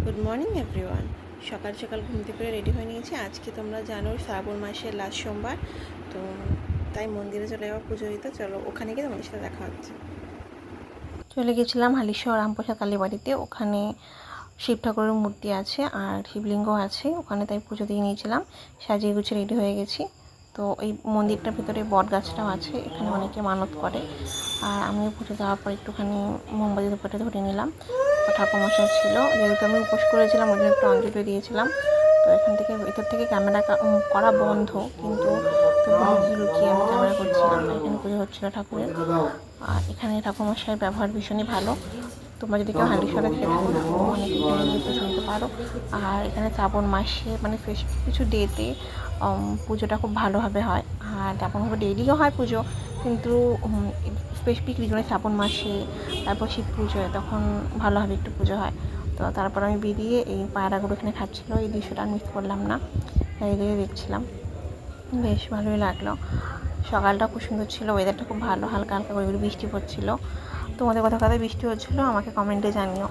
Good morning everyone. সকাল সকাল ঘুম থেকে রেডি হয়ে নিয়েছি। আজকে তোমরা জানো শ্রাবণ মাসের লাস্ট সোমবার, তো তাই মন্দিরে চলে যাওয়া পুজো দিতে। চলো ওখানে গিয়ে তোমাদের সাথে দেখা হচ্ছে। চলে গেছিলাম হালিশহর রামপ্রসাদ কালীবাড়িতে। ওখানে শিব ঠাকুরের মূর্তি আছে আর শিবলিঙ্গ আছে ওখানে, তাই পুজো দিয়ে নিয়েছিলাম। সাজিয়ে গুছিয়ে রেডি হয়ে গেছি। তো এই মন্দিরটার ভিতরে বট গাছটাও আছে, এখানে অনেকে মানত করে। আর আমিও পুজো দেওয়ার পর একটুখানি মোমবাতি ধূপকাঠি ধরে নিলাম। ঠাকুরমশাই ছিল, যেহেতু আমি উপোস করেছিলাম ওই জন্য একটু অঞ্জলি দিয়েছিলাম। তো এখান থেকে ভেতর থেকে ক্যামেরা করা বন্ধ, কিন্তু তবু লুকিয়ে লুকিয়ে আমি ক্যামেরা করছিলাম। এখানে পুজো হচ্ছিলো ঠাকুরের। আর এখানে ঠাকুরমশাইয়ের ব্যবহার ভীষণই ভালো। তোমরা যদি কেউ হালিশহরে থেকে থাকো অনেকে এখানে গিয়ে পুজো দিতে পারো। আর এখানে শ্রাবণ মাসে মানে কিছু ডেতে পুজোটা খুব ভালোভাবে হয়। আর তেমনভাবে ডেইলিও হয় পুজো, কিন্তু স্পেসিফিক রিজনে শ্রাবণ মাসে, তারপর শিব পুজোয় তখন ভালোভাবে একটু পুজো হয়। তো তারপর আমি বেরিয়ে এই পায়রাগুলো এখানে খাচ্ছিলো, এই দৃশ্যটা মিস করলাম না, এদিকে দেখছিলাম। বেশ ভালোই লাগলো। সকালটা খুব সুন্দর ছিল, ওয়েদারটা খুব ভালো, হালকা হালকা করে বৃষ্টি পড়ছিলো। তোমাদের কোথায় বৃষ্টি হচ্ছিলো আমাকে কমেন্টে জানিও।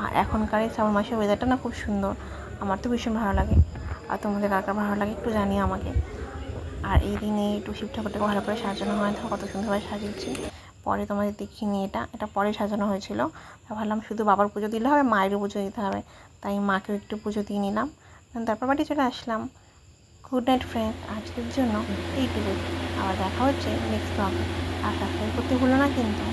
আর এখনকার এই শ্রাবণ মাসের ওয়েদারটা না খুব সুন্দর, আমার তো ভীষণ ভালো লাগে। আর তোমাদের কার কার ভালো লাগে একটু জানিও আমাকে। আর এই দিনে একটু শিব ঠাকুরটাকে ভালো করে সাজানো হয়, তো কত সুন্দরভাবে সাজিয়েছি। পরে তোমাদের দেখিনি, এটা পরে সাজানো হয়েছিল। তা ভাবলাম শুধু বাবার পুজো দিলে হবে, মায়েরও পুজো দিতে হবে, তাই মাকেও একটু পুজো দিয়ে নিলাম। তারপর বাড়ি চলে আসলাম। গুড নাইট ফ্রেন্ড, আজকের জন্য এইটুকুই। আবার দেখা হচ্ছে নেক্সট ব্লগে। আর সাবস্ক্রাইব করতে ভুলো না কিন্তু।